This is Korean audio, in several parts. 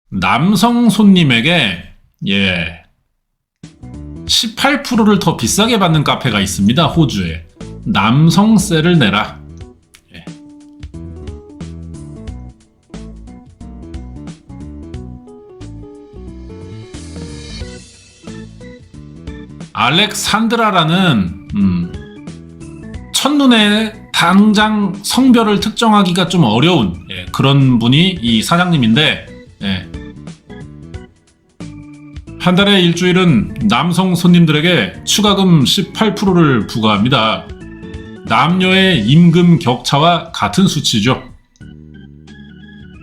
남성 손님에게 18%를 더 비싸게 받는 카페가 있습니다. 호주에. 남성세를 내라. 예. 알렉산드라라는 첫눈에 당장 성별을 특정하기가 좀 어려운 그런 분이 이 사장님인데, 한 달에 일주일은 남성 손님들에게 추가금 18%를 부과합니다. 남녀의 임금 격차와 같은 수치죠.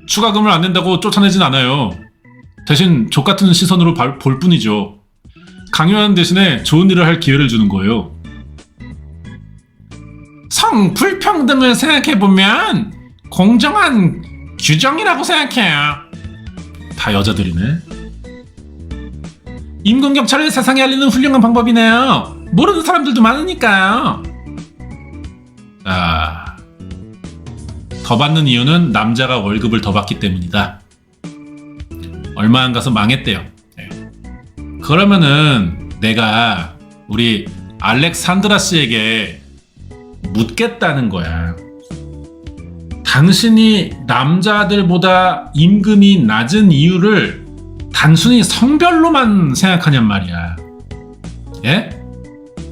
추가금을 안 낸다고 쫓아내진 않아요. 대신 족같은 시선으로 볼 뿐이죠. 강요하는 대신에 좋은 일을 할 기회를 주는 거예요. 성불평등을 생각해보면 공정한 규정이라고 생각해요. 다 여자들이네. 임금 격차를 세상에 알리는 훌륭한 방법이네요. 모르는 사람들도 많으니까요. 더 받는 이유는 남자가 월급을 더 받기 때문이다. 얼마 안 가서 망했대요. 그러면은 내가 우리 알렉산드라 씨에게 묻겠다는 거야. 당신이 남자들보다 임금이 낮은 이유를 단순히 성별로만 생각하냔 말이야. 예?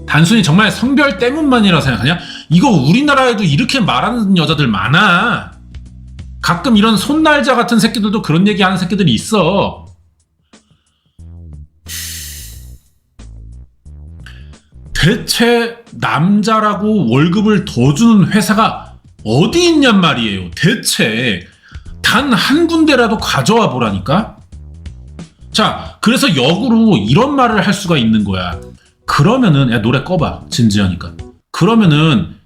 단순히 정말 성별 때문만이라 생각하냐? 이거 우리나라에도 이렇게 말하는 여자들 많아. 가끔 이런 손날자 같은 새끼들도 그런 얘기하는 새끼들이 있어. 대체 남자라고 월급을 더 주는 회사가 어디 있냔 말이에요. 대체 단 한 군데라도 가져와 보라니까. 자, 그래서 역으로 이런 말을 할 수가 있는 거야. 그러면은, 야, 노래 꺼봐. 진지하니까. 그러면은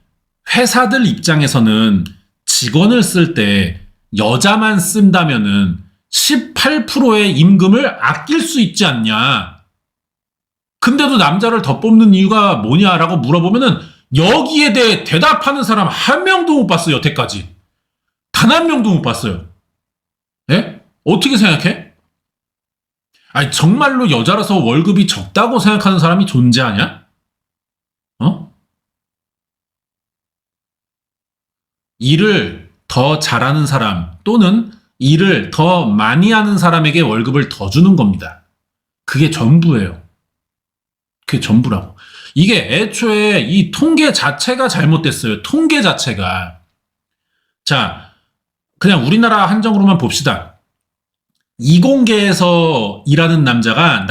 회사들 입장에서는 직원을 쓸 때 여자만 쓴다면은 18%의 임금을 아낄 수 있지 않냐. 근데도 남자를 더 뽑는 이유가 뭐냐라고 물어보면은 여기에 대해 대답하는 사람 한 명도 못 봤어요. 여태까지. 단 한 명도 못 봤어요. 예? 어떻게 생각해? 아니, 정말로 여자라서 월급이 적다고 생각하는 사람이 존재하냐? 일을 더 잘하는 사람 또는 일을 더 많이 하는 사람에게 월급을 더 주는 겁니다. 그게 전부예요. 그게 전부라고. 이게 애초에 이 통계 자체가 잘못됐어요. 통계 자체가. 자, 그냥 우리나라 한정으로만 봅시다. 이공계에서 일하는 남자가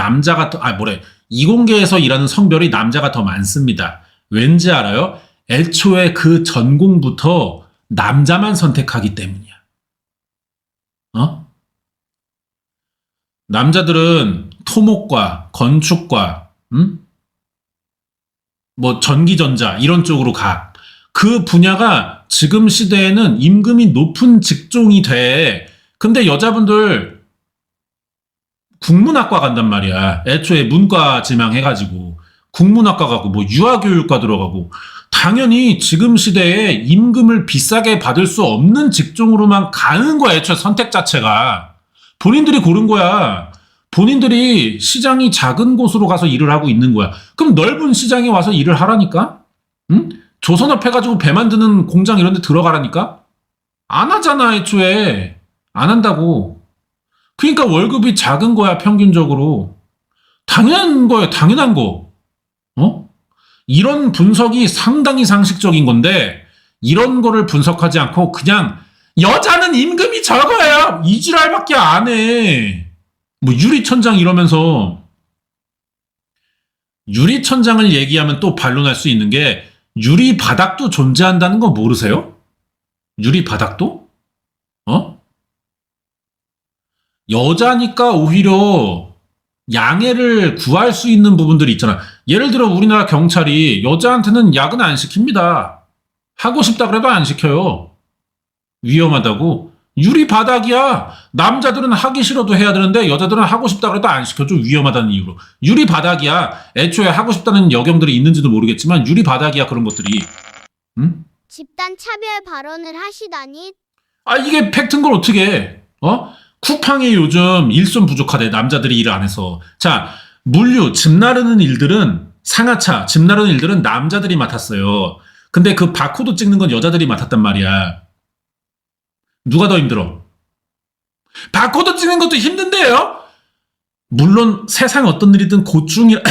이공계에서 일하는 성별이 남자가 더 많습니다. 왠지 알아요? 애초에 그 전공부터 남자만 선택하기 때문이야. 남자들은 토목과 건축과 뭐 전기전자 이런 쪽으로 가. 그 분야가 지금 시대에는 임금이 높은 직종이 돼. 근데 여자분들 국문학과 간단 말이야. 애초에 문과 지망해가지고 국문학과 가고 뭐 유아교육과 들어가고. 당연히 지금 시대에 임금을 비싸게 받을 수 없는 직종으로만 가는 거야. 애초에 선택 자체가. 본인들이 고른 거야. 본인들이 시장이 작은 곳으로 가서 일을 하고 있는 거야. 그럼 넓은 시장에 와서 일을 하라니까? 응? 조선업 해가지고 배 만드는 공장 이런 데 들어가라니까? 안 하잖아, 애초에. 안 한다고. 그러니까 월급이 작은 거야, 평균적으로. 당연한 거예요, 당연한 거. 이런 분석이 상당히 상식적인 건데, 이런 거를 분석하지 않고 그냥 여자는 임금이 적어요! 이 지랄밖에 안 해. 뭐 유리천장 이러면서. 유리천장을 얘기하면 또 반론할 수 있는 게 유리바닥도 존재한다는 거 모르세요? 유리바닥도? 여자니까 오히려 양해를 구할 수 있는 부분들이 있잖아. 예를 들어 우리나라 경찰이 여자한테는 야근 안 시킵니다. 하고 싶다 그래도 안 시켜요. 위험하다고. 유리바닥이야. 남자들은 하기 싫어도 해야 되는데 여자들은 하고 싶다 그래도 안 시켜줘. 위험하다는 이유로. 유리바닥이야. 애초에 하고 싶다는 여경들이 있는지도 모르겠지만 유리바닥이야, 그런 것들이. 응? 집단 차별 발언을 하시다니. 이게 팩트인 걸 어떻게 해? 쿠팡이 요즘 일손 부족하대. 남자들이 일을 안 해서. 자, 물류, 집 나르는 일들은 상하차, 집 나르는 일들은 남자들이 맡았어요. 근데 그 바코드 찍는 건 여자들이 맡았단 말이야. 누가 더 힘들어? 바코드 찍는 것도 힘든데요? 물론 세상 어떤 일이든 고충이란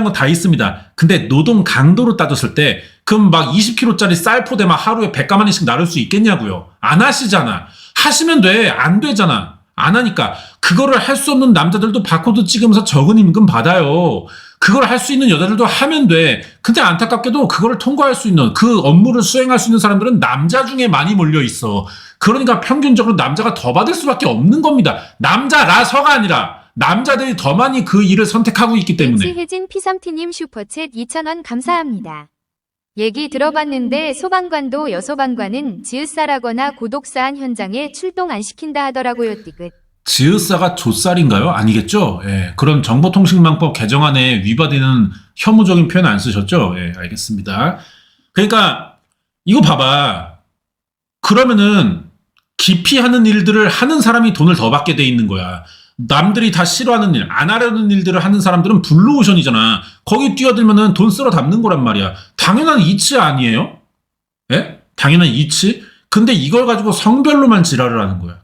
건 다 있습니다. 근데 노동 강도로 따졌을 때 그럼 막 20kg짜리 쌀포대 막 하루에 100가마니씩 나를 수 있겠냐고요. 안 하시잖아. 하시면 돼. 안 되잖아. 안 하니까. 그거를 할 수 없는 남자들도 바코드 찍으면서 적은 임금 받아요. 그걸 할 수 있는 여자들도 하면 돼. 근데 안타깝게도 그거를 통과할 수 있는, 그 업무를 수행할 수 있는 사람들은 남자 중에 많이 몰려 있어. 그러니까 평균적으로 남자가 더 받을 수밖에 없는 겁니다. 남자라서가 아니라 남자들이 더 많이 그 일을 선택하고 있기 때문에. 혜진 P3T님 슈퍼챗 2,000원 감사합니다. 얘기 들어봤는데 소방관도 여소방관은 지읒살하거나 고독사한 현장에 출동 안 시킨다 하더라고요. 띠긋. 지읒사가 좆살인가요? 아니겠죠? 예, 그런 정보통신망법 개정안에 위반되는 혐오적인 표현 안 쓰셨죠? 예, 알겠습니다. 그러니까 이거 봐봐. 그러면은 기피하는 일들을 하는 사람이 돈을 더 받게 돼 있는 거야. 남들이 다 싫어하는 일, 안 하려는 일들을 하는 사람들은 블루오션이잖아. 거기 뛰어들면은 돈 쓸어 담는 거란 말이야. 당연한 이치 아니에요? 예? 당연한 이치? 근데 이걸 가지고 성별로만 지랄을 하는 거야.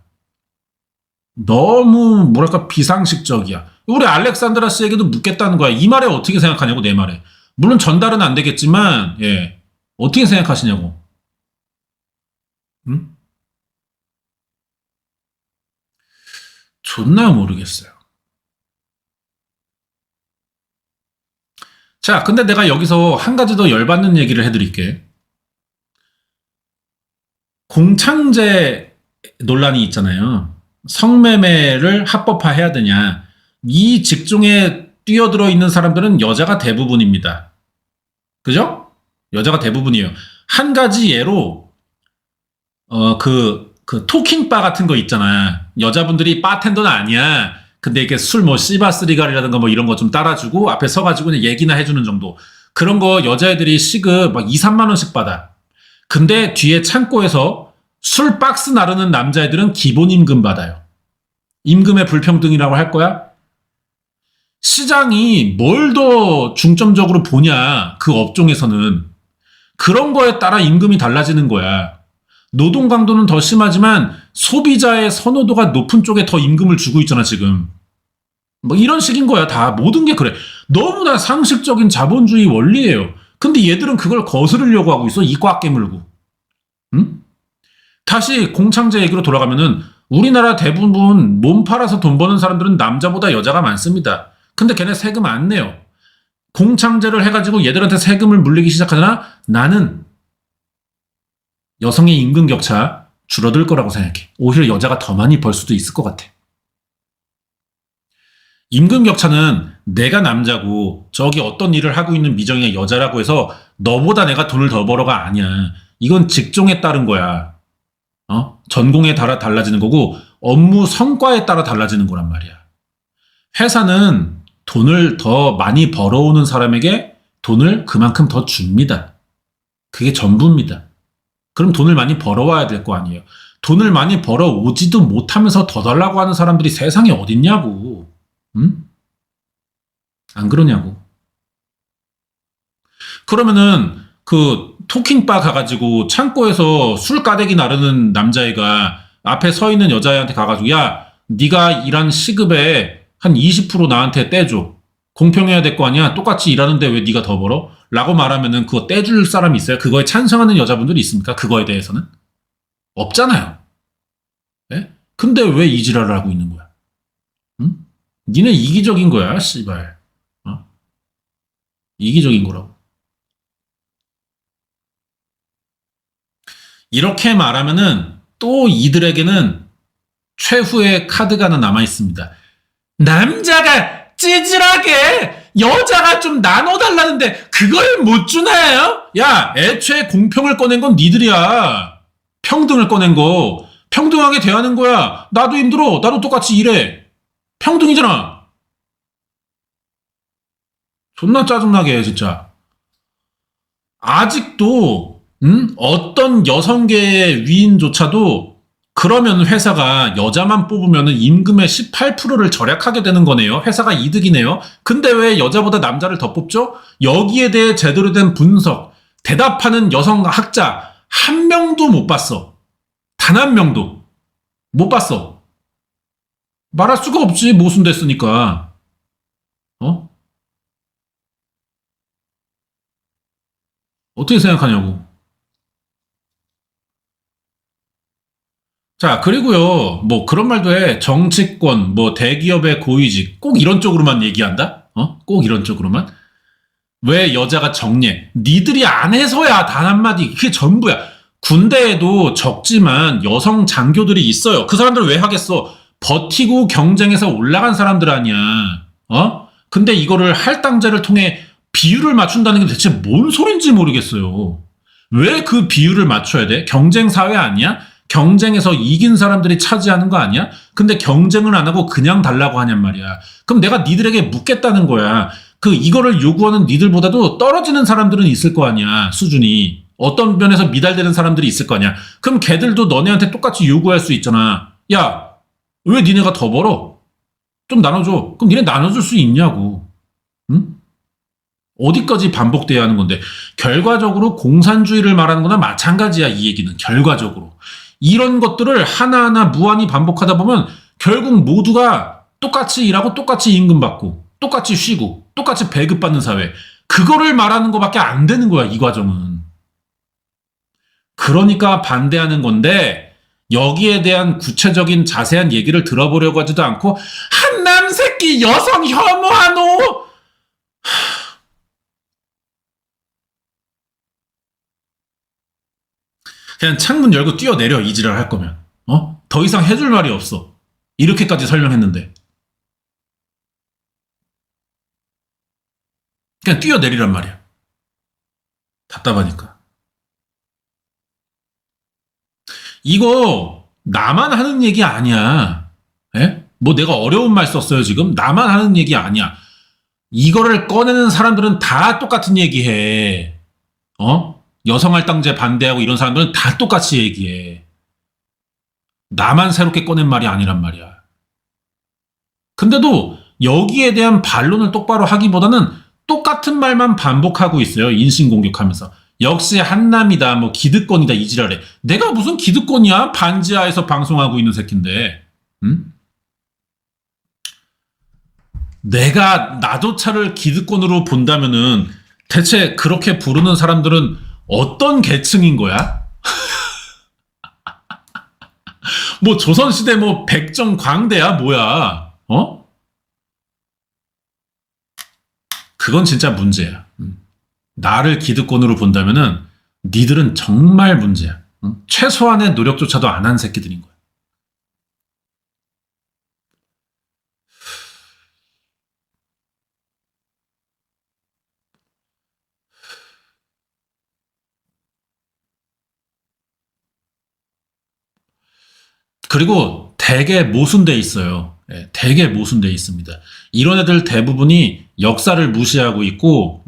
너무 뭐랄까 비상식적이야. 우리 알렉산드라 씨에게도 묻겠다는 거야. 이 말에 어떻게 생각하냐고, 내 말에. 물론 전달은 안 되겠지만 예, 어떻게 생각하시냐고. 응? 존나 모르겠어요. 자, 근데 내가 여기서 한 가지 더 열받는 얘기를 해드릴게. 공창제 논란이 있잖아요. 성매매를 합법화해야 되냐. 이 직종에 뛰어들어 있는 사람들은 여자가 대부분입니다. 그죠? 여자가 대부분이에요. 한 가지 예로 그 토킹바 같은 거 있잖아. 여자분들이 바텐더는 아니야. 근데 이렇게 술 뭐 씨바스리갈이라든가 뭐 이런 거 좀 따라주고 앞에 서가지고 그냥 얘기나 해주는 정도. 그런 거 여자애들이 시급 막 2, 3만 원씩 받아. 근데 뒤에 창고에서 술 박스 나르는 남자애들은 기본 임금 받아요. 임금의 불평등이라고 할 거야? 시장이 뭘 더 중점적으로 보냐, 그 업종에서는. 그런 거에 따라 임금이 달라지는 거야. 노동 강도는 더 심하지만 소비자의 선호도가 높은 쪽에 더 임금을 주고 있잖아, 지금. 뭐 이런 식인 거야, 다. 모든 게 그래. 너무나 상식적인 자본주의 원리예요. 근데 얘들은 그걸 거스르려고 하고 있어, 이 꽉 깨물고. 응? 다시 공창제 얘기로 돌아가면은 우리나라 대부분 몸 팔아서 돈 버는 사람들은 남자보다 여자가 많습니다. 근데 걔네 세금 안 내요. 공창제를 해가지고 얘들한테 세금을 물리기 시작하잖아? 나는 여성의 임금 격차 줄어들 거라고 생각해. 오히려 여자가 더 많이 벌 수도 있을 것 같아. 임금 격차는 내가 남자고 저기 어떤 일을 하고 있는 미정이가 여자라고 해서 너보다 내가 돈을 더 벌어가 아니야. 이건 직종에 따른 거야. 전공에 따라 달라지는 거고 업무 성과에 따라 달라지는 거란 말이야. 회사는 돈을 더 많이 벌어오는 사람에게 돈을 그만큼 더 줍니다. 그게 전부입니다. 그럼 돈을 많이 벌어와야 될 거 아니에요. 돈을 많이 벌어오지도 못하면서 더 달라고 하는 사람들이 세상에 어딨냐고. 응? 안 그러냐고. 그러면은 그 토킹바 가가지고 창고에서 술 까대기 나르는 남자애가 앞에 서 있는 여자애한테 가가지고 야, 네가 일한 시급에 한 20% 나한테 떼줘. 공평해야 될 거 아니야. 똑같이 일하는데 왜 네가 더 벌어? 라고 말하면은 그거 떼줄 사람이 있어요? 그거에 찬성하는 여자분들이 있습니까? 그거에 대해서는? 없잖아요. 네? 근데 왜 이 지랄을 하고 있는 거야? 응? 니네 이기적인 거야, 씨발. 이기적인 거라고. 이렇게 말하면은 또 이들에게는 최후의 카드가 하나 남아 있습니다. 남자가 찌질하게 여자가 좀 나눠달라는데 그걸 못 주나요? 야, 애초에 공평을 꺼낸 건 니들이야. 평등을 꺼낸 거. 평등하게 대하는 거야. 나도 힘들어. 나도 똑같이 일해. 평등이잖아. 존나 짜증나게 해, 진짜. 아직도 어떤 여성계의 위인조차도 그러면 회사가 여자만 뽑으면 임금의 18%를 절약하게 되는 거네요. 회사가 이득이네요. 근데 왜 여자보다 남자를 더 뽑죠? 여기에 대해 제대로 된 분석, 대답하는 여성 학자 한 명도 못 봤어. 단 한 명도 못 봤어. 말할 수가 없지. 모순됐으니까. 어? 어떻게 생각하냐고. 자, 그리고요, 뭐 그런 말도 해. 정치권, 뭐 대기업의 고위직, 꼭 이런 쪽으로만 얘기한다? 꼭 이런 쪽으로만? 왜 여자가 정리해? 니들이 안 해서야, 단 한마디. 그게 전부야. 군대에도 적지만 여성 장교들이 있어요. 그 사람들 왜 하겠어? 버티고 경쟁에서 올라간 사람들 아니야. 근데 이거를 할당제를 통해 비율을 맞춘다는 게 대체 뭔 소린지 모르겠어요. 왜 그 비율을 맞춰야 돼? 경쟁 사회 아니야? 경쟁에서 이긴 사람들이 차지하는 거 아니야? 근데 경쟁을 안 하고 그냥 달라고 하냔 말이야. 그럼 내가 니들에게 묻겠다는 거야. 이거를 요구하는 니들보다도 떨어지는 사람들은 있을 거 아니야, 수준이. 어떤 면에서 미달되는 사람들이 있을 거 아니야. 그럼 걔들도 너네한테 똑같이 요구할 수 있잖아. 야, 왜 니네가 더 벌어? 좀 나눠줘. 그럼 니네 나눠줄 수 있냐고. 응? 어디까지 반복돼야 하는 건데. 결과적으로 공산주의를 말하는 거나 마찬가지야, 이 얘기는. 결과적으로. 이런 것들을 하나하나 무한히 반복하다 보면 결국 모두가 똑같이 일하고 똑같이 임금 받고 똑같이 쉬고 똑같이 배급받는 사회. 그거를 말하는 것밖에 안 되는 거야, 이 과정은. 그러니까 반대하는 건데 여기에 대한 구체적인 자세한 얘기를 들어보려고 하지도 않고 한남 새끼 여성 혐오하노? 그냥 창문 열고 뛰어내려, 이 지랄 할 거면. 더 이상 해줄 말이 없어. 이렇게까지 설명했는데. 그냥 뛰어내리란 말이야. 답답하니까. 이거 나만 하는 얘기 아니야. 에? 뭐 내가 어려운 말 썼어요, 지금? 나만 하는 얘기 아니야. 이거를 꺼내는 사람들은 다 똑같은 얘기해. 여성할당제 반대하고 이런 사람들은 다 똑같이 얘기해. 나만 새롭게 꺼낸 말이 아니란 말이야. 근데도 여기에 대한 반론을 똑바로 하기보다는 똑같은 말만 반복하고 있어요. 인신공격하면서. 역시 한남이다, 뭐 기득권이다, 이 지랄해. 내가 무슨 기득권이야? 반지하에서 방송하고 있는 새끼인데. 응? 내가 나조차를 기득권으로 본다면은 대체 그렇게 부르는 사람들은 어떤 계층인 거야? 뭐 조선시대 뭐 백정 광대야 뭐야? 그건 진짜 문제야. 나를 기득권으로 본다면은 니들은 정말 문제야. 최소한의 노력조차도 안 한 새끼들인 거야. 그리고 되게 모순돼 있어요. 되게 모순돼 있습니다. 이런 애들 대부분이 역사를 무시하고 있고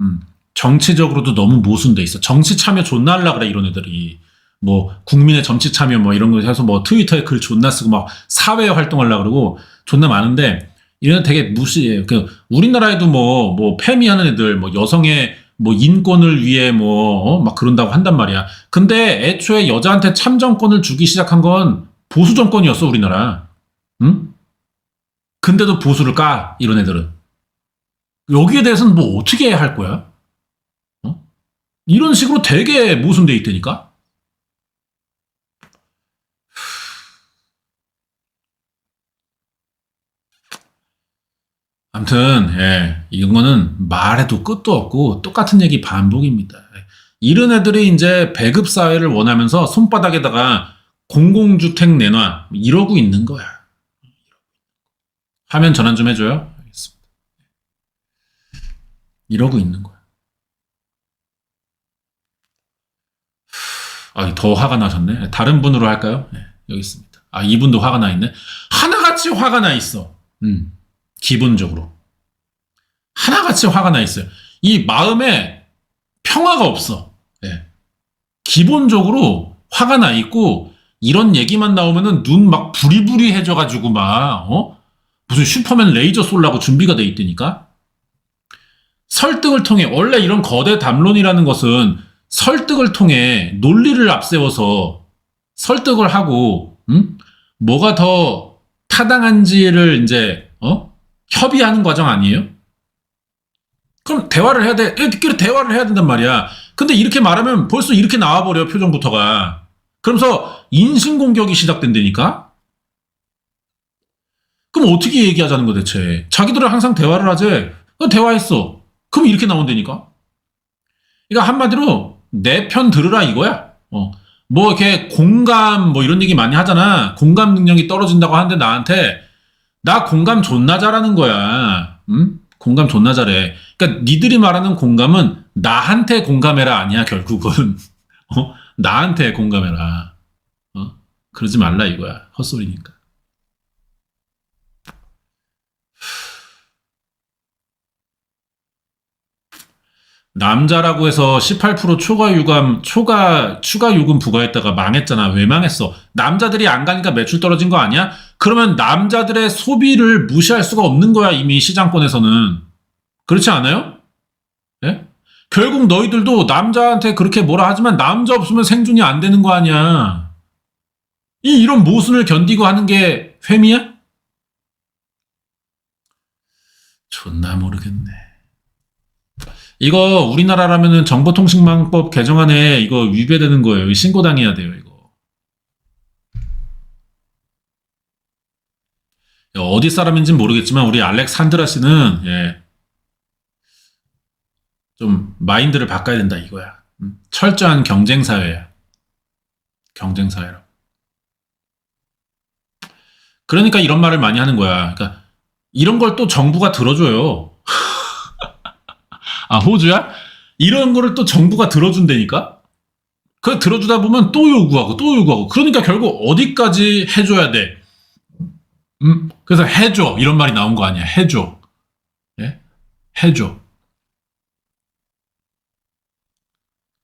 정치적으로도 너무 모순돼 있어. 정치 참여 존나 하려고 그래, 이런 애들이. 뭐 국민의 정치 참여 뭐 이런 거 해서 뭐 트위터에 글 존나 쓰고 막 사회 활동하려고 그러고 존나 많은데 이런 애들 되게 무시해요. 우리나라에도 뭐 페미하는 애들, 뭐 여성의 뭐 인권을 위해 막 그런다고 한단 말이야. 근데 애초에 여자한테 참정권을 주기 시작한 건 보수 정권이었어, 우리나라. 응? 근데도 보수를 까, 이런 애들은. 여기에 대해서는 뭐 어떻게 해야 할 거야? 이런 식으로 되게 모순돼 있다니까? 아무튼, 이거는 말해도 끝도 없고 똑같은 얘기 반복입니다. 이런 애들이 이제 배급사회를 원하면서 손바닥에다가 공공주택 내놔, 이러고 있는 거야. 화면 전환 좀 해줘요. 알겠습니다. 이러고 있는 거야. 더 화가 나셨네. 다른 분으로 할까요? 여기 있습니다. 이분도 화가 나 있네. 하나같이 화가 나 있어. 기본적으로. 하나같이 화가 나 있어요. 이 마음에 평화가 없어. 기본적으로 화가 나 있고, 이런 얘기만 나오면은 눈 막 부리부리해져가지고 막 무슨 슈퍼맨 레이저 쏠라고 준비가 돼 있다니까. 설득을 통해 원래 이런 거대 담론이라는 것은 설득을 통해 논리를 앞세워서 설득을 하고 뭐가 더 타당한지를 이제 협의하는 과정 아니에요? 그럼 대화를 해야 돼. 애들끼리 대화를 해야 된단 말이야. 근데 이렇게 말하면 벌써 이렇게 나와버려, 표정부터가. 그러면서 인신공격이 시작된다니까? 그럼 어떻게 얘기하자는 거 대체? 자기들은 항상 대화를 하지. 대화했어. 그럼 이렇게 나온다니까? 그러니까 한마디로 내 편 들으라 이거야. 뭐 이렇게 공감 뭐 이런 얘기 많이 하잖아. 공감 능력이 떨어진다고 하는데 나한테 나 공감 존나 잘하는 거야. 공감 존나 잘해. 그러니까 니들이 말하는 공감은 나한테 공감해라 아니야 결국은. 나한테 공감해라. 그러지 말라 이거야. 헛소리니까. 남자라고 해서 18% 추가 요금 부과했다가 망했잖아. 왜 망했어? 남자들이 안 가니까 매출 떨어진 거 아니야? 그러면 남자들의 소비를 무시할 수가 없는 거야, 이미 시장권에서는. 그렇지 않아요? 예? 결국 너희들도 남자한테 그렇게 뭐라 하지만 남자 없으면 생존이 안 되는 거 아니야. 이런 모순을 견디고 하는 게 회미야? 존나 모르겠네. 이거 우리나라라면은 정보통신망법 개정안에 이거 위배되는 거예요. 신고당해야 돼요, 이거. 어디 사람인지는 모르겠지만 우리 알렉산드라 씨는 좀 마인드를 바꿔야 된다 이거야. 철저한 경쟁사회야. 경쟁사회라고. 그러니까 이런 말을 많이 하는 거야. 그러니까 이런 걸 또 정부가 들어줘요. 아, 호주야? 이런 거를 또 정부가 들어준다니까? 그 들어주다 보면 또 요구하고 또 요구하고. 그러니까 결국 어디까지 해줘야 돼? 그래서 해줘. 이런 말이 나온 거 아니야. 해줘. 예? 해줘.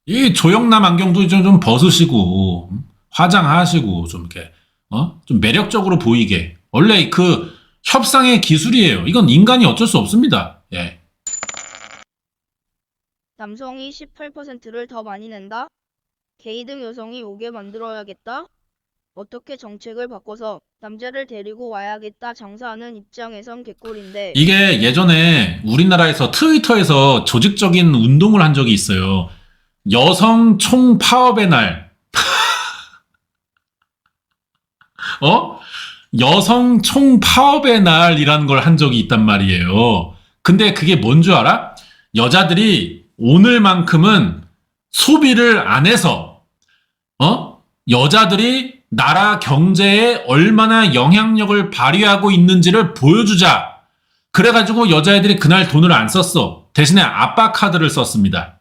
이 조영남 안경도 좀 벗으시고, 화장하시고, 좀 이렇게, 좀 매력적으로 보이게. 원래 그 협상의 기술이에요. 이건 인간이 어쩔 수 없습니다. 예. 남성이 18%를 더 많이 낸다? 게이 등 여성이 오게 만들어야겠다? 어떻게 정책을 바꿔서 남자를 데리고 와야겠다 장사하는 입장에선 개꿀인데. 이게 예전에 우리나라에서 트위터에서 조직적인 운동을 한 적이 있어요. 여성 총파업의 날. 여성 총파업의 날이라는 걸 한 적이 있단 말이에요. 근데 그게 뭔 줄 알아? 여자들이 오늘만큼은 소비를 안 해서, 여자들이 나라 경제에 얼마나 영향력을 발휘하고 있는지를 보여주자. 그래가지고 여자애들이 그날 돈을 안 썼어. 대신에 아빠 카드를 썼습니다.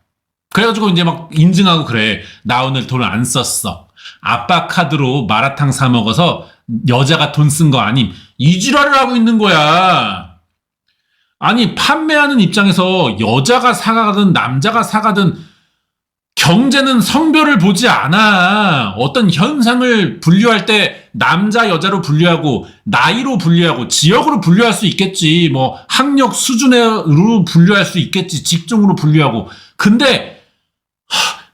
그래가지고 이제 막 인증하고 그래. 나 오늘 돈을 안 썼어. 아빠 카드로 마라탕 사 먹어서 여자가 돈 쓴 거 아님. 이 지랄을 하고 있는 거야. 아니, 판매하는 입장에서 여자가 사가든 남자가 사가든 경제는 성별을 보지 않아. 어떤 현상을 분류할 때 남자, 여자로 분류하고 나이로 분류하고 지역으로 분류할 수 있겠지. 뭐 학력 수준으로 분류할 수 있겠지. 직종으로 분류하고. 근데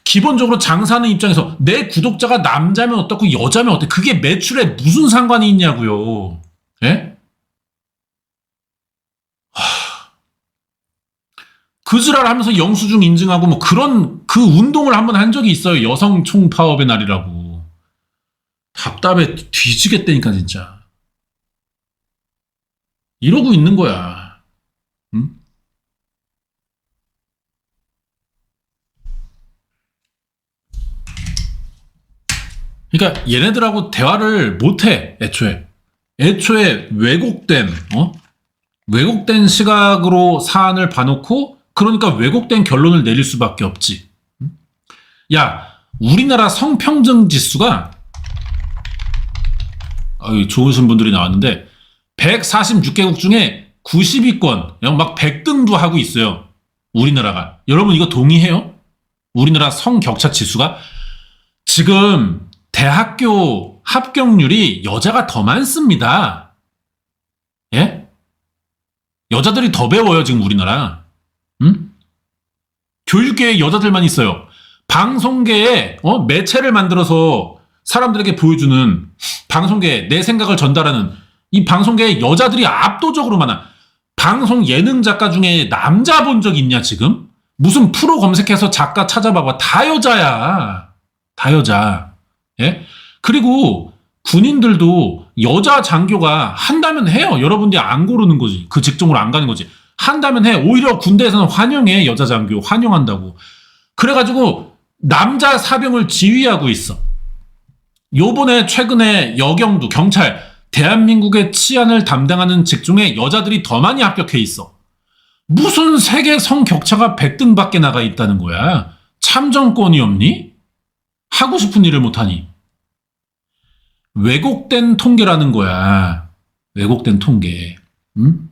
기본적으로 장사하는 입장에서 내 구독자가 남자면 어떻고 여자면 어때? 그게 매출에 무슨 상관이 있냐고요. 예? 그 지랄 하면서 영수증 인증하고 뭐 그런 그 운동을 한번 한 적이 있어요. 여성 총파업의 날이라고. 답답해 뒤지겠다니까 진짜. 이러고 있는 거야. 응? 그러니까 얘네들하고 대화를 못해. 애초에 왜곡된 시각으로 사안을 봐놓고 그러니까 왜곡된 결론을 내릴 수밖에 없지. 야, 우리나라 성평등 지수가 좋으신 분들이 나왔는데 146개국 중에 90위권, 막 100등도 하고 있어요. 우리나라가. 여러분 이거 동의해요? 우리나라 성격차 지수가 지금 대학교 합격률이 여자가 더 많습니다. 예? 여자들이 더 배워요, 지금 우리나라. 응? 교육계에 여자들만 있어요. 방송계에 매체를 만들어서 사람들에게 보여주는 방송계에 내 생각을 전달하는 이 방송계에 여자들이 압도적으로 많아. 방송 예능 작가 중에 남자 본 적 있냐 지금? 무슨 프로 검색해서 작가 찾아봐봐. 다 여자야. 다 여자. 예? 그리고 군인들도 여자 장교가 한다면 해요. 여러분들이 안 고르는 거지. 그 직종으로 안 가는 거지. 한다면 해. 오히려 군대에서는 환영해. 여자 장교 환영한다고. 그래가지고 남자 사병을 지휘하고 있어. 요번에 최근에 여경도 경찰 대한민국의 치안을 담당하는 직종에 여자들이 더 많이 합격해 있어. 무슨 세계 성격차가 100등밖에 나가 있다는 거야. 참정권이 없니? 하고 싶은 일을 못하니. 왜곡된 통계라는 거야. 왜곡된 통계. 응?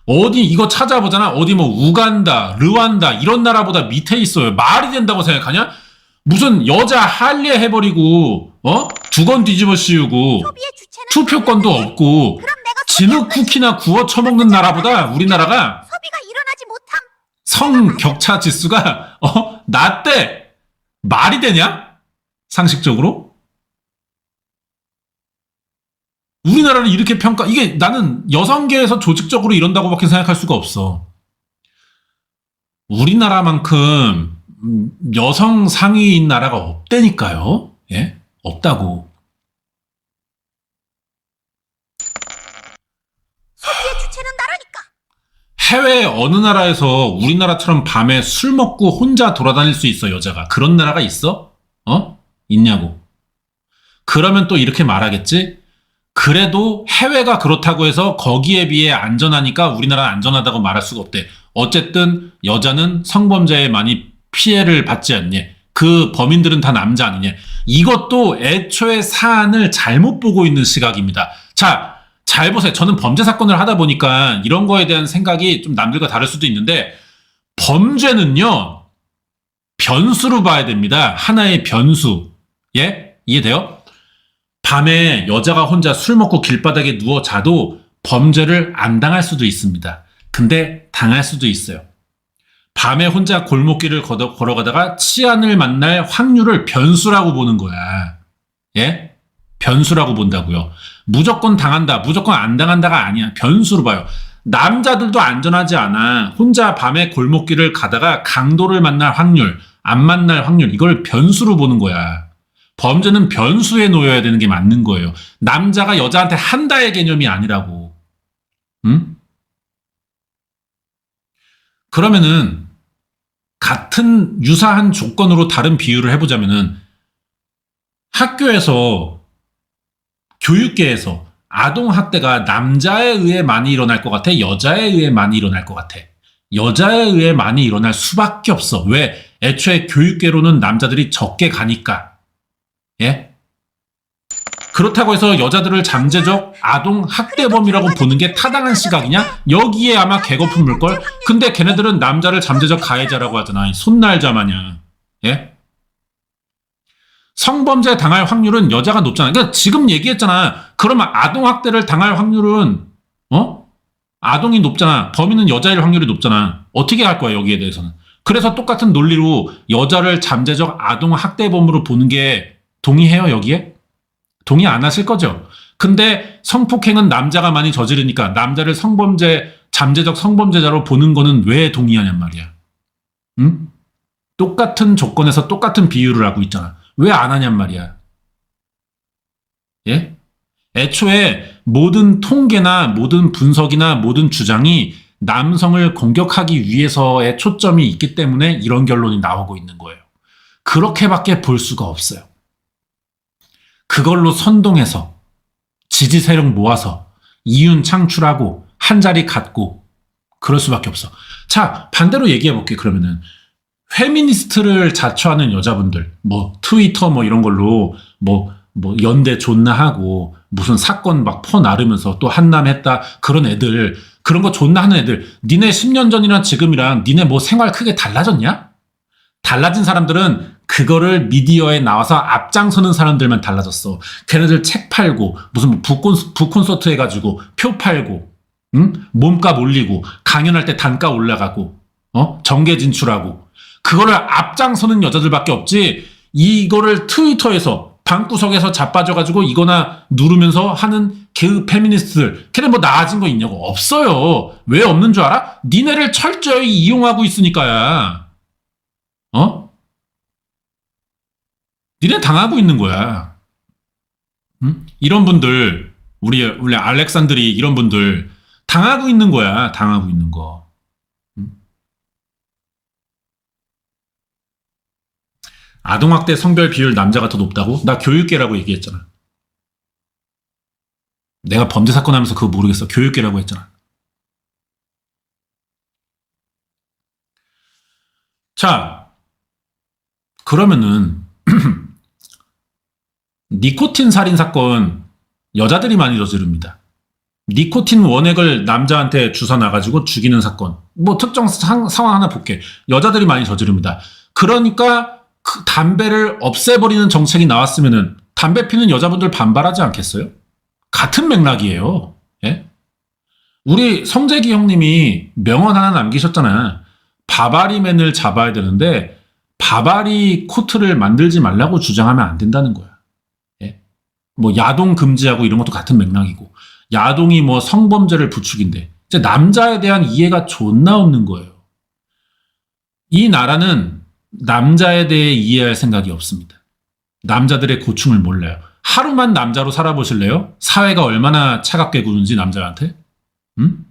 어디 이거 찾아보잖아. 어디 뭐 우간다, 르완다 이런 나라보다 밑에 있어요. 말이 된다고 생각하냐? 무슨 여자 할례 해버리고 두건 뒤집어 씌우고 투표권도 없고 진흙 쿠키나 구워 처먹는 나라보다 우리나라가 소비가 일어나지 못함. 성격차 지수가 낮대. 말이 되냐? 상식적으로? 우리나라를 이렇게 이게 나는 여성계에서 조직적으로 이런다고밖에 생각할 수가 없어. 우리나라만큼 여성 상위인 나라가 없다니까요. 예? 없다고. 소비의 주체는 나라니까. 해외 어느 나라에서 우리나라처럼 밤에 술 먹고 혼자 돌아다닐 수 있어, 여자가. 그런 나라가 있어? 있냐고. 그러면 또 이렇게 말하겠지? 그래도 해외가 그렇다고 해서 거기에 비해 안전하니까 우리나라는 안전하다고 말할 수가 없대. 어쨌든 여자는 성범죄에 많이 피해를 받지 않냐. 그 범인들은 다 남자 아니냐. 이것도 애초에 사안을 잘못 보고 있는 시각입니다. 자, 잘 보세요. 저는 범죄 사건을 하다 보니까 이런 거에 대한 생각이 좀 남들과 다를 수도 있는데, 범죄는요, 변수로 봐야 됩니다. 하나의 변수. 예? 이해돼요? 밤에 여자가 혼자 술 먹고 길바닥에 누워 자도 범죄를 안 당할 수도 있습니다. 근데 당할 수도 있어요. 밤에 혼자 골목길을 걸어가다가 치안을 만날 확률을 변수라고 보는 거야. 예? 변수라고 본다고요. 무조건 당한다, 무조건 안 당한다가 아니야. 변수로 봐요. 남자들도 안전하지 않아. 혼자 밤에 골목길을 가다가 강도를 만날 확률, 안 만날 확률, 이걸 변수로 보는 거야. 범죄는 변수에 놓여야 되는 게 맞는 거예요. 남자가 여자한테 한다의 개념이 아니라고. 응? 그러면은 같은 유사한 조건으로 다른 비유를 해보자면은 학교에서 교육계에서 아동학대가 남자에 의해 많이 일어날 것 같아? 여자에 의해 많이 일어날 것 같아? 여자에 의해 많이 일어날 수밖에 없어. 왜? 애초에 교육계로는 남자들이 적게 가니까. 예? 그렇다고 해서 여자들을 잠재적 아동 학대범이라고 보는 게 타당한 시각이냐? 여기에 아마 개거품 물걸? 근데 걔네들은 남자를 잠재적 가해자라고 하잖아. 손날자 마냥. 예? 성범죄 당할 확률은 여자가 높잖아. 그러니까 지금 얘기했잖아. 그러면 아동 학대를 당할 확률은 아동이 높잖아. 범인은 여자일 확률이 높잖아. 어떻게 할 거야, 여기에 대해서는. 그래서 똑같은 논리로 여자를 잠재적 아동 학대범으로 보는 게 동의해요, 여기에? 동의 안 하실 거죠? 근데 성폭행은 남자가 많이 저지르니까 남자를 잠재적 성범죄자로 보는 거는 왜 동의하냔 말이야. 응? 똑같은 조건에서 똑같은 비유를 하고 있잖아. 왜 안 하냔 말이야. 예? 애초에 모든 통계나 모든 분석이나 모든 주장이 남성을 공격하기 위해서의 초점이 있기 때문에 이런 결론이 나오고 있는 거예요. 그렇게밖에 볼 수가 없어요. 그걸로 선동해서 지지 세력 모아서 이윤 창출하고 한 자리 갖고 그럴 수밖에 없어. 자, 반대로 얘기해 볼게. 그러면은 페미니스트를 자처하는 여자분들, 뭐 트위터 뭐 이런 걸로 뭐 연대 존나 하고 무슨 사건 막 퍼나르면서 또 한남했다 그런 애들, 그런 거 존나 하는 애들, 니네 10년 전이랑 지금이랑 니네 뭐 생활 크게 달라졌냐? 달라진 사람들은 그거를 미디어에 나와서 앞장서는 사람들만 달라졌어. 걔네들 책 팔고 무슨 북콘서트 해가지고 표 팔고, 응? 몸값 올리고 강연할 때 단가 올라가고, 정계 진출하고, 그거를 앞장서는 여자들밖에 없지. 이거를 트위터에서 방구석에서 자빠져가지고 이거나 누르면서 하는 개그 페미니스트들, 걔네 뭐 나아진 거 있냐고. 없어요. 왜 없는 줄 알아? 니네를 철저히 이용하고 있으니까야. 니네 당하고 있는 거야. 응? 이런 분들, 우리 알렉산드리 이런 분들 당하고 있는 거야. 당하고 있는 거. 응? 아동학대 성별 비율 남자가 더 높다고? 나 교육계라고 얘기했잖아. 내가 범죄 사건 하면서 그거 모르겠어. 교육계라고 했잖아. 자, 그러면은 니코틴 살인 사건 여자들이 많이 저지릅니다. 니코틴 원액을 남자한테 주워 놔가지고 죽이는 사건. 뭐 특정 상황 하나 볼게. 여자들이 많이 저지릅니다. 그러니까 그 담배를 없애버리는 정책이 나왔으면은 담배 피는 여자분들 반발하지 않겠어요? 같은 맥락이에요. 예? 우리 성재기 형님이 명언 하나 남기셨잖아. 바바리맨을 잡아야 되는데 바바리 코트를 만들지 말라고 주장하면 안 된다는 거야. 예? 뭐 야동 금지하고 이런 것도 같은 맥락이고, 야동이 뭐 성범죄를 부추긴대. 이제 남자에 대한 이해가 존나 없는 거예요. 이 나라는 남자에 대해 이해할 생각이 없습니다. 남자들의 고충을 몰라요. 하루만 남자로 살아보실래요? 사회가 얼마나 차갑게 구는지 남자한테? 응?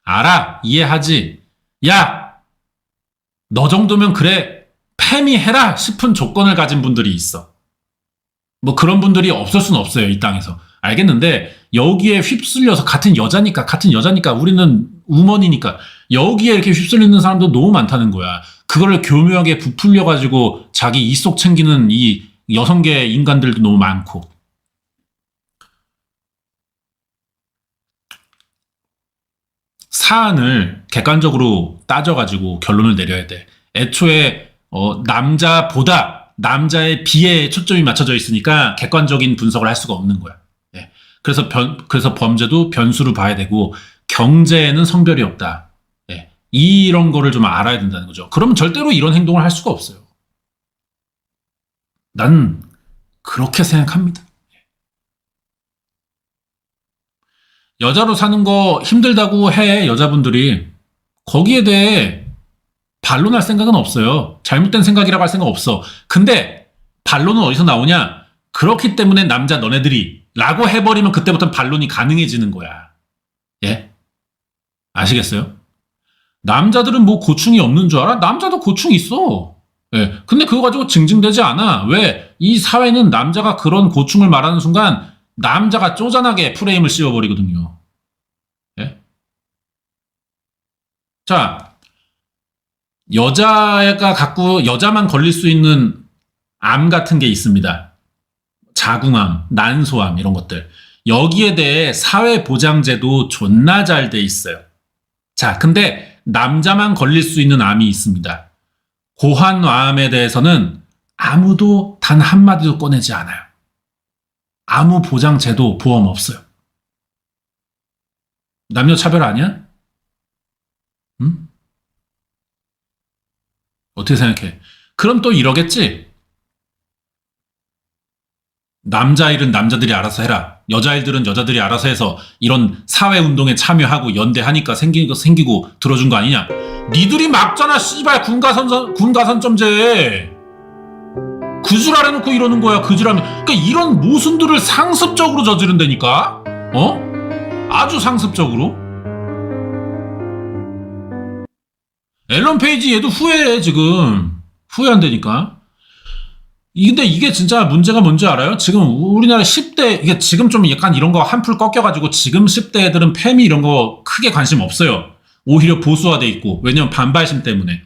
알아, 이해하지. 야, 너 정도면 그래 페미 해라 싶은 조건을 가진 분들이 있어. 뭐 그런 분들이 없을 수는 없어요, 이 땅에서. 알겠는데 여기에 휩쓸려서 같은 여자니까 우리는 우먼이니까 여기에 이렇게 휩쓸리는 사람도 너무 많다는 거야. 그거를 교묘하게 부풀려가지고 자기 이속 챙기는 이 여성계 인간들도 너무 많고. 사안을 객관적으로 따져가지고 결론을 내려야 돼. 애초에 남자보다 남자의 비애에 초점이 맞춰져 있으니까 객관적인 분석을 할 수가 없는 거야. 예. 그래서 범죄도 변수로 봐야 되고 경제에는 성별이 없다. 예. 이런 거를 좀 알아야 된다는 거죠. 그러면 절대로 이런 행동을 할 수가 없어요. 난 그렇게 생각합니다. 여자로 사는 거 힘들다고 해, 여자분들이. 거기에 대해 반론할 생각은 없어요. 잘못된 생각이라고 할 생각 없어. 근데 반론은 어디서 나오냐? 그렇기 때문에 남자 너네들이 라고 해버리면 그때부터 반론이 가능해지는 거야. 예? 아시겠어요? 남자들은 뭐 고충이 없는 줄 알아? 남자도 고충이 있어. 예. 근데 그거 가지고 징징대지 않아. 왜? 이 사회는 남자가 그런 고충을 말하는 순간 남자가 쪼잔하게 프레임을 씌워버리거든요. 예? 자, 여자만 걸릴 수 있는 암 같은 게 있습니다. 자궁암, 난소암 이런 것들. 여기에 대해 사회보장제도 존나 잘 돼 있어요. 자, 근데 남자만 걸릴 수 있는 암이 있습니다. 고환암에 대해서는 아무도 단 한마디도 꺼내지 않아요. 아무 보장제도 보험 없어요. 남녀 차별 아니야? 응? 어떻게 생각해? 그럼 또 이러겠지? 남자 일은 남자들이 알아서 해라. 여자 일들은 여자들이 알아서 해서 이런 사회운동에 참여하고 연대하니까 생기고 들어준 거 아니냐? 니들이 막잖아, 씨발, 군가선점제. 그 줄 알아놓고 이러는 거야, 그 줄 알면. 그러니까 이런 모순들을 상습적으로 저지른다니까? 아주 상습적으로? 앨런 페이지 얘도 후회해, 지금. 후회한다니까. 근데 이게 진짜 문제가 뭔지 알아요? 지금 우리나라 10대, 이게 지금 좀 약간 이런 거 한풀 꺾여가지고 지금 10대 애들은 페미 이런 거 크게 관심 없어요. 오히려 보수화돼 있고. 왜냐면 반발심 때문에.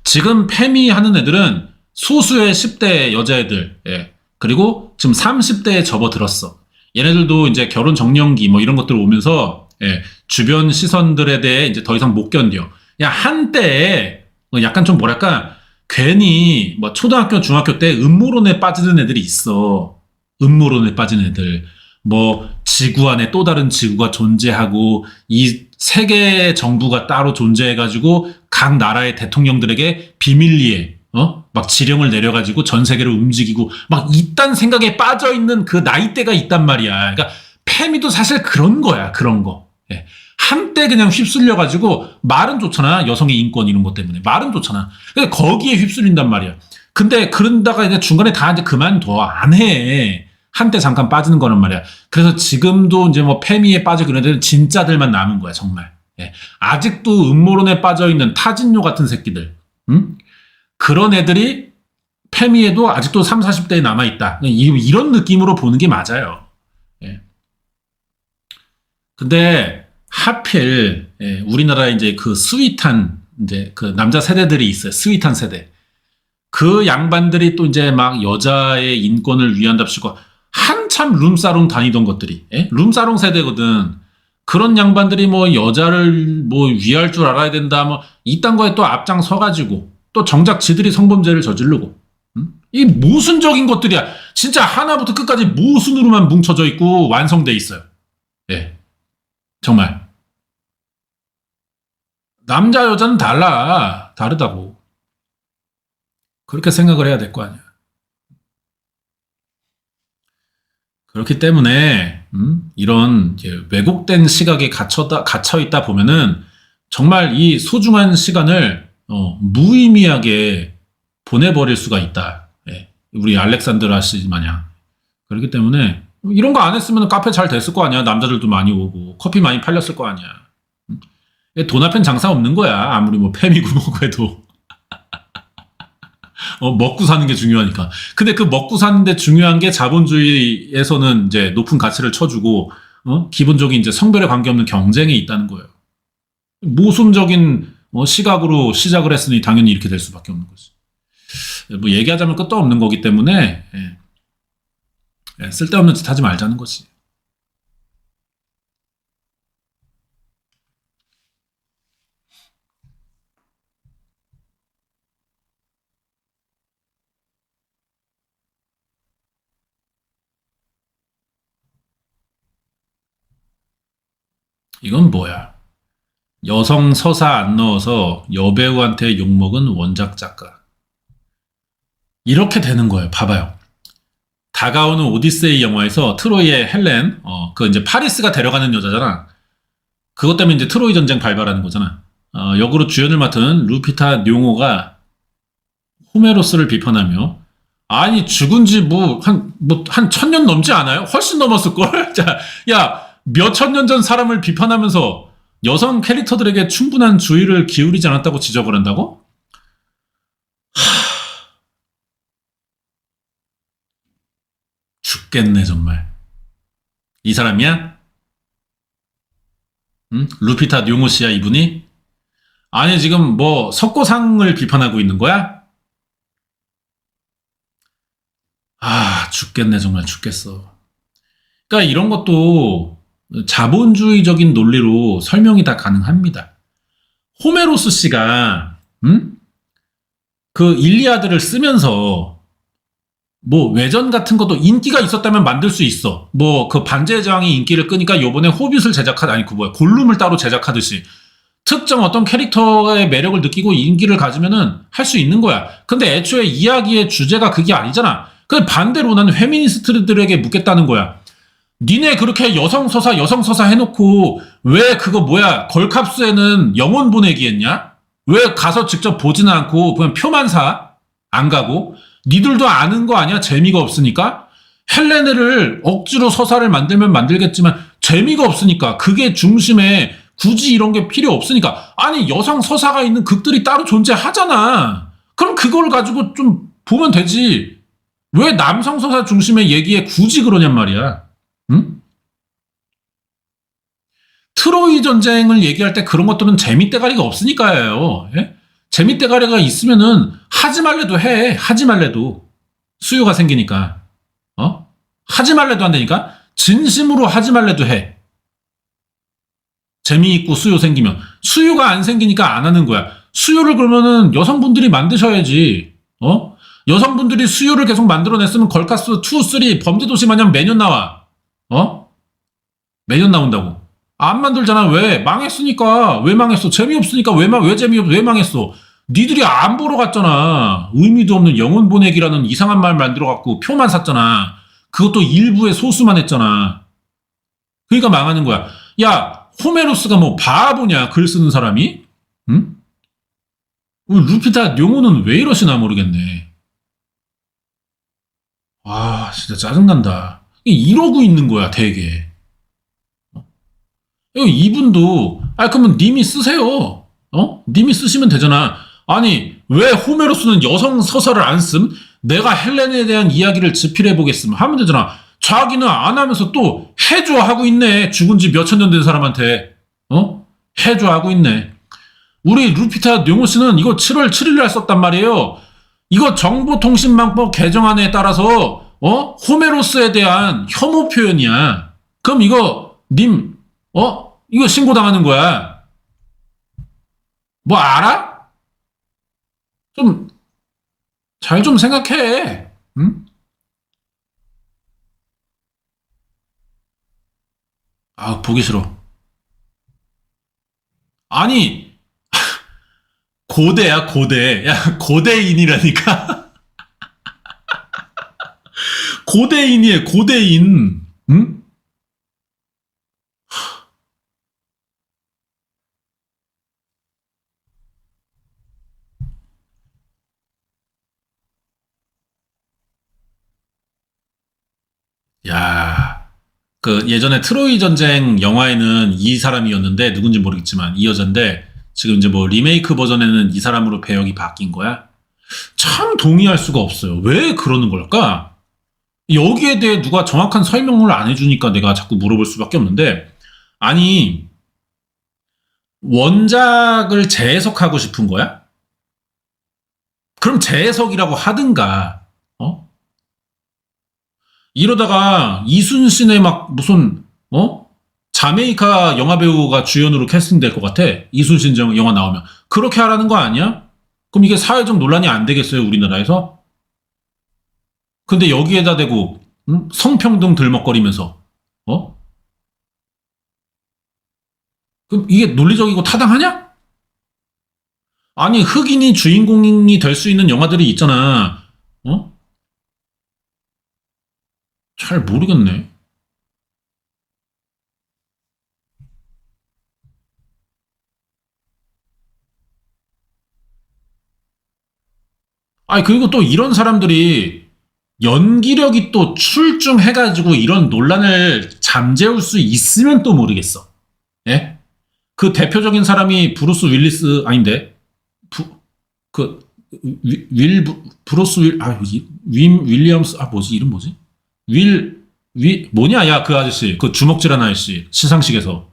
지금 페미 하는 애들은 소수의 10대 여자애들, 예. 그리고 지금 30대에 접어들었어. 얘네들도 이제 결혼 정년기 뭐 이런 것들 오면서, 예. 주변 시선들에 대해 이제 더 이상 못 견뎌. 야, 한때 약간 좀 뭐랄까, 괜히 뭐 초등학교, 중학교 때 음모론에 빠지는 애들이 있어. 음모론에 빠진 애들. 뭐 지구 안에 또 다른 지구가 존재하고 이 세계 정부가 따로 존재해가지고 각 나라의 대통령들에게 비밀리에 막 지령을 내려가지고 전 세계를 움직이고 막 이딴 생각에 빠져 있는 그 나이대가 있단 말이야. 그러니까 페미도 사실 그런 거야. 그런 거. 예. 한때 그냥 휩쓸려가지고 말은 좋잖아. 여성의 인권 이런 것 때문에 말은 좋잖아. 근데 거기에 휩쓸린단 말이야. 근데 그런다가 이제 중간에 다 이제 그만둬. 안 해. 한때 잠깐 빠지는 거란 말이야. 그래서 지금도 이제 뭐 페미에 빠져 그런 애들은 진짜들만 남은 거야, 정말. 예. 아직도 음모론에 빠져 있는 타진요 같은 새끼들. 응? 그런 애들이 페미에도 아직도 30, 40대에 남아있다. 이런 느낌으로 보는 게 맞아요. 예. 근데 하필 우리나라에 이제 그 스윗한 이제 그 남자 세대들이 있어요. 스윗한 세대. 그 양반들이 또 이제 막 여자의 인권을 위한답시고 한참 룸사롱 다니던 것들이 룸사롱 세대거든. 그런 양반들이 뭐 여자를 뭐 위할 줄 알아야 된다 뭐 이딴 거에 또 앞장서가지고 또 정작 지들이 성범죄를 저지르고 이 모순적인 것들이야. 진짜 하나부터 끝까지 모순으로만 뭉쳐져 있고 완성돼 있어요. 예. 정말 남자 여자는 다르다고 그렇게 생각을 해야 될 거 아니야. 그렇기 때문에 이런 이제 왜곡된 시각에 갇혀 있다 보면은 정말 이 소중한 시간을 무의미하게 보내버릴 수가 있다. 예. 우리 알렉산드라 씨 마냥. 그렇기 때문에 이런 거 안 했으면 카페 잘 됐을 거 아니야. 남자들도 많이 오고 커피 많이 팔렸을 거 아니야. 돈 앞엔 장사 없는 거야. 아무리 뭐 페미고 뭐고 해도. 먹고 사는 게 중요하니까. 근데 그 먹고 사는데 중요한 게 자본주의에서는 이제 높은 가치를 쳐주고, 기본적인 이제 성별에 관계없는 경쟁이 있다는 거예요. 모순적인 시각으로 시작을 했으니 당연히 이렇게 될 수밖에 없는 거지. 뭐 얘기하자면 끝도 없는 거기 때문에, 쓸데없는 짓 하지 말자는 거지. 이건 뭐야? 여성 서사 안 넣어서 여배우한테 욕먹은 원작 작가. 이렇게 되는 거예요. 봐봐요. 다가오는 오디세이 영화에서 트로이의 헬렌, 그 이제 파리스가 데려가는 여자잖아. 그것 때문에 이제 트로이 전쟁 발발하는 거잖아. 역으로 주연을 맡은 루피타 뇽호가 호메로스를 비판하며, 아니, 죽은 지 한 1000년 넘지 않아요? 훨씬 넘었을걸? 자, 야, 몇천 년 전 사람을 비판하면서 여성 캐릭터들에게 충분한 주의를 기울이지 않았다고 지적을 한다고? 죽겠네 정말. 이 사람이야? 응? 루피타 뇽호 씨야 이분이? 아니 지금 뭐 석고상을 비판하고 있는 거야? 죽겠네 정말 죽겠어. 그러니까 이런 것도 자본주의적인 논리로 설명이 다 가능합니다. 호메로스 씨가 그 일리아드를 쓰면서 뭐 외전 같은 것도 인기가 있었다면 만들 수 있어. 뭐 그 반지의 제왕이 인기를 끄니까 요번에 호빗을 골룸을 따로 제작하듯이 특정 어떤 캐릭터의 매력을 느끼고 인기를 가지면은 할 수 있는 거야. 근데 애초에 이야기의 주제가 그게 아니잖아. 그 반대로 나는 페미니스트들에게 묻겠다는 거야. 니네 그렇게 여성서사 해놓고 왜 그거 걸캅스에는 영혼 보내기 했냐? 왜 가서 직접 보지는 않고 그냥 표만 사? 안 가고? 니들도 아는 거 아니야? 재미가 없으니까? 헬레네를 억지로 서사를 만들면 만들겠지만 재미가 없으니까 그게 중심에 굳이 이런 게 필요 없으니까 아니 여성 서사가 있는 극들이 따로 존재하잖아. 그럼 그걸 가지고 좀 보면 되지. 왜 남성 서사 중심의 얘기에 굳이 그러냔 말이야. 응? 트로이 전쟁을 얘기할 때 그런 것들은 재미대가리가 없으니까요. 예? 재미대가리가 있으면은 하지 말래도 해. 하지 말래도 수요가 생기니까. 하지 말래도 안 되니까 진심으로 하지 말래도 해. 재미있고 수요 생기면 수요가 안 생기니까 안 하는 거야. 수요를 그러면은 여성분들이 만드셔야지. 여성분들이 수요를 계속 만들어냈으면 걸카스 2, 3 범죄도시 마냥 매년 나와. 매년 나온다고. 안 만들잖아. 왜? 망했으니까. 왜 망했어? 재미없으니까 왜 망했어? 니들이 안 보러 갔잖아. 의미도 없는 영혼 보내기라는 이상한 말 만들어갖고 표만 샀잖아. 그것도 일부의 소수만 했잖아. 그러니까 망하는 거야. 야, 호메로스가 뭐 바보냐? 글 쓰는 사람이? 응? 루피타 용호는 왜 이러시나 모르겠네. 아, 진짜 짜증난다. 이러고 있는 거야, 되게. 이분도, 그러면 님이 쓰세요. 님이 쓰시면 되잖아. 아니, 왜 호메로스는 여성 서사를 안 씀? 내가 헬렌에 대한 이야기를 집필해보겠음 하면 되잖아. 자기는 안 하면서 또 해줘 하고 있네. 죽은 지 몇천 년 된 사람한테. 해줘 하고 있네. 우리 루피타 용호 씨는 이거 7월 7일 날 썼단 말이에요. 이거 정보통신망법 개정안에 따라서 호메로스에 대한 혐오 표현이야. 그럼 이거 님 이거 신고당하는 거야. 뭐 알아? 좀 잘 좀 생각해. 응? 아, 보기 싫어. 아니, 고대야, 고대. 야, 고대인이라니까. 고대인이에요, 고대인. 응? 야, 그 예전에 트로이 전쟁 영화에는 이 사람이었는데 누군지 모르겠지만 이 여잔데 지금 이제 뭐 리메이크 버전에는 이 사람으로 배역이 바뀐 거야. 참 동의할 수가 없어요. 왜 그러는 걸까? 여기에 대해 누가 정확한 설명을 안 해주니까 내가 자꾸 물어볼 수밖에 없는데, 아니, 원작을 재해석하고 싶은 거야? 그럼 재해석이라고 하든가. 이러다가 이순신의 막 무슨 자메이카 영화배우가 주연으로 캐스팅될 것 같아. 이순신 영화 나오면. 그렇게 하라는 거 아니야? 그럼 이게 사회적 논란이 안 되겠어요, 우리나라에서? 근데 여기에다 대고 성평등 들먹거리면서 그럼 이게 논리적이고 타당하냐? 아니, 흑인이 주인공이 될 수 있는 영화들이 있잖아. 잘 모르겠네. 아니, 그리고 또 이런 사람들이 연기력이 또 출중해가지고 이런 논란을 잠재울 수 있으면 또 모르겠어. 예? 그 대표적인 사람이 브루스 윌리스, 아닌데, 윈 윌리엄스, 뭐지, 이름 뭐지? 뭐냐, 야, 그 아저씨. 그 주먹질한 아저씨. 시상식에서.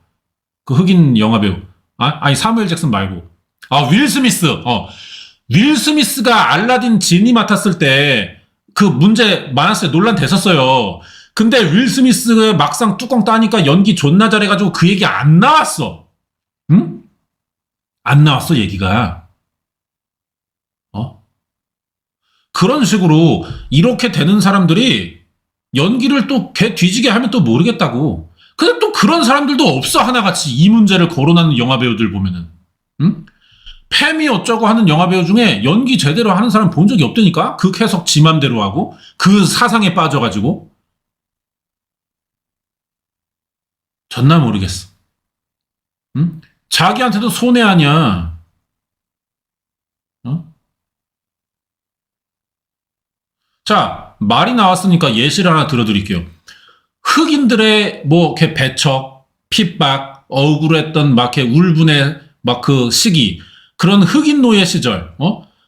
그 흑인 영화배우. 아니, 사무엘 잭슨 말고. 윌 스미스. 윌 스미스가 알라딘 지니 맡았을 때 그 문제 많았어요. 논란 됐었어요. 근데 윌 스미스 막상 뚜껑 따니까 연기 존나 잘해가지고 그 얘기 안 나왔어. 응? 안 나왔어, 얘기가. 그런 식으로 이렇게 되는 사람들이 연기를 또 개 뒤지게 하면 또 모르겠다고. 근데 또 그런 사람들도 없어, 하나같이. 이 문제를 거론하는 영화배우들 보면은. 응? 팸이 어쩌고 하는 영화배우 중에 연기 제대로 하는 사람 본 적이 없다니까? 그 해석 지 맘대로 하고 그 사상에 빠져가지고. 전나 모르겠어. 응? 자기한테도 손해 아니야. 자, 말이 나왔으니까 예시를 하나 들어드릴게요. 흑인들의 뭐 이렇게 배척, 핍박, 억울했던 막 이렇게 울분의 막 그 시기, 그런 흑인 노예 시절,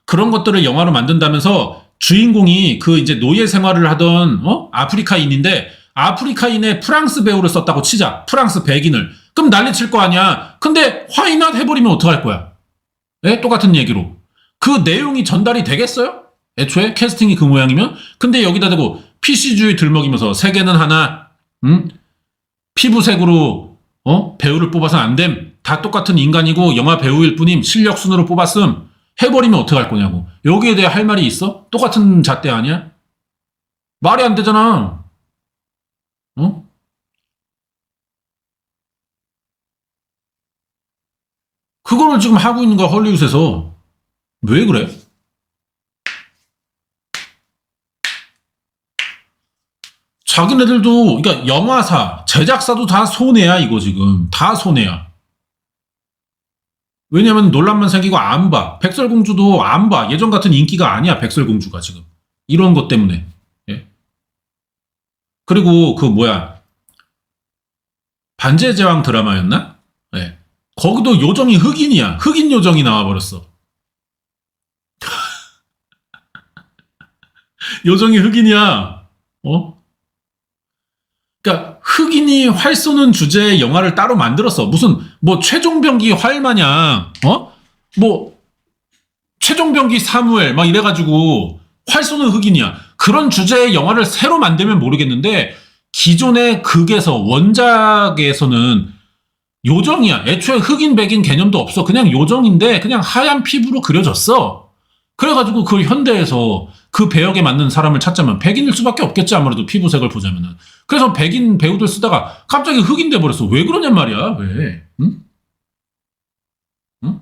그런 것들을 영화로 만든다면서 주인공이 그 이제 노예 생활을 하던 아프리카인인데, 아프리카인의 프랑스 배우를 썼다고 치자. 프랑스 백인을. 그럼 난리 칠 거 아니야. 근데 화이낫 해버리면 어떡할 거야? 예? 똑같은 얘기로. 그 내용이 전달이 되겠어요? 애초에 캐스팅이 그 모양이면? 근데 여기다 대고 PC주의 들먹이면서 세계는 하나, 피부색으로 배우를 뽑아서는 안 됨. 다 똑같은 인간이고 영화 배우일 뿐임. 실력 순으로 뽑았음. 해버리면 어떡할 거냐고. 여기에 대해 할 말이 있어? 똑같은 잣대 아니야? 말이 안 되잖아. 그거를 지금 하고 있는 거야, 헐리우드에서. 왜 그래? 자기네들도, 그러니까 영화사, 제작사도 다 손해야, 이거 지금. 다 손해야. 왜냐면 논란만 생기고 안 봐. 백설공주도 안 봐. 예전 같은 인기가 아니야, 백설공주가 지금. 이런 것 때문에. 예? 그리고 반지의 제왕 드라마였나? 예. 거기도 요정이 흑인이야. 흑인 요정이 나와버렸어. 요정이 흑인이야. 그러니까 흑인이 활 쏘는 주제의 영화를 따로 만들었어. 무슨 최종병기 활 마냥 최종병기 사무엘 막 이래가지고 활 쏘는 흑인이야. 그런 주제의 영화를 새로 만들면 모르겠는데 기존의 극에서 원작에서는 요정이야. 애초에 흑인 백인 개념도 없어. 그냥 요정인데 그냥 하얀 피부로 그려졌어. 그래가지고 그 현대에서 그 배역에 맞는 사람을 찾자면 백인일 수밖에 없겠지. 아무래도 피부색을 보자면은. 그래서 백인 배우들 쓰다가 갑자기 흑인 돼버렸어. 왜 그러냔 말이야. 왜? 응? 응?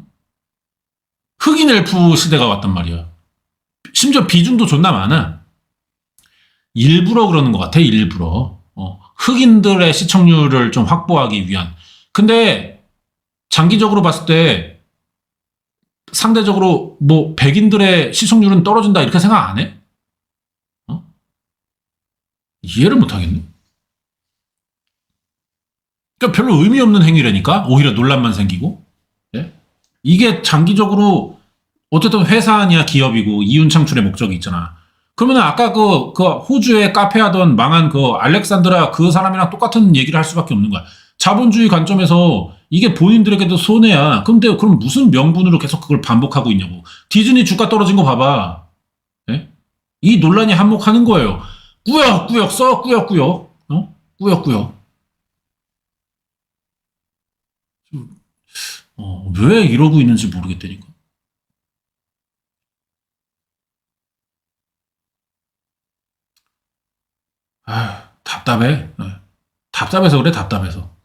흑인 엘프 시대가 왔단 말이야. 심지어 비중도 존나 많아. 일부러 그러는 것 같아. 일부러. 흑인들의 시청률을 좀 확보하기 위한. 근데 장기적으로 봤을 때 상대적으로 백인들의 시청률은 떨어진다 이렇게 생각 안 해? 이해를 못 하겠네. 그러니까 별로 의미 없는 행위라니까. 오히려 논란만 생기고. 예? 이게 장기적으로 어쨌든 회사 아니야 기업이고 이윤 창출의 목적이 있잖아. 그러면 아까 그 호주에 카페 하던 망한 그 알렉산드라 그 사람이랑 똑같은 얘기를 할 수밖에 없는 거야. 자본주의 관점에서 이게 본인들에게도 손해야. 근데 그럼 무슨 명분으로 계속 그걸 반복하고 있냐고. 디즈니 주가 떨어진 거 봐봐. 예? 이 논란이 한몫하는 거예요. 꾸역꾸역 써 꾸역꾸역. 꾸역꾸역. 왜 이러고 있는지 모르겠다니까. 답답해. 답답해서 그래, 답답해서.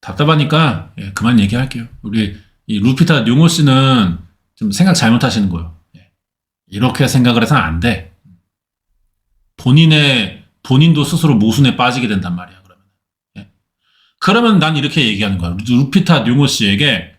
답답하니까 그만 얘기할게요. 우리 이 루피타 뉴모 씨는 좀 생각 잘못하시는 거예요. 이렇게 생각을 해서는 안 돼. 본인도 스스로 모순에 빠지게 된단 말이야. 그러면 난 이렇게 얘기하는 거야. 루피타 뉴모 씨에게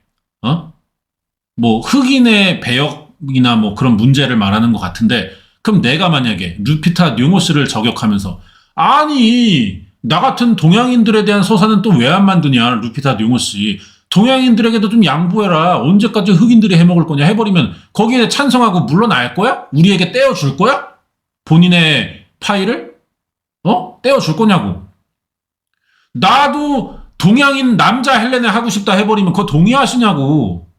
흑인의 배역이나 그런 문제를 말하는 것 같은데, 그럼 내가 만약에 루피타 뉴모 씨를 저격하면서 아니 나 같은 동양인들에 대한 서사는 또 왜 안 만드냐 루피타 뉴모 씨. 동양인들에게도 좀 양보해라. 언제까지 흑인들이 해먹을 거냐 해버리면 거기에 찬성하고 물러날 거야? 우리에게 떼어줄 거야? 본인의 파일을? 떼어줄 거냐고. 나도 동양인 남자 헬레네 하고 싶다 해버리면 그거 동의하시냐고.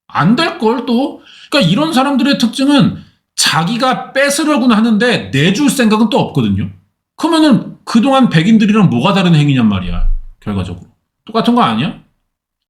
안 될걸 또. 그러니까 이런 사람들의 특징은 자기가 뺏으려고는 하는데 내줄 생각은 또 없거든요. 그러면은 그동안 백인들이랑 뭐가 다른 행위냔 말이야. 결과적으로. 똑같은 거 아니야?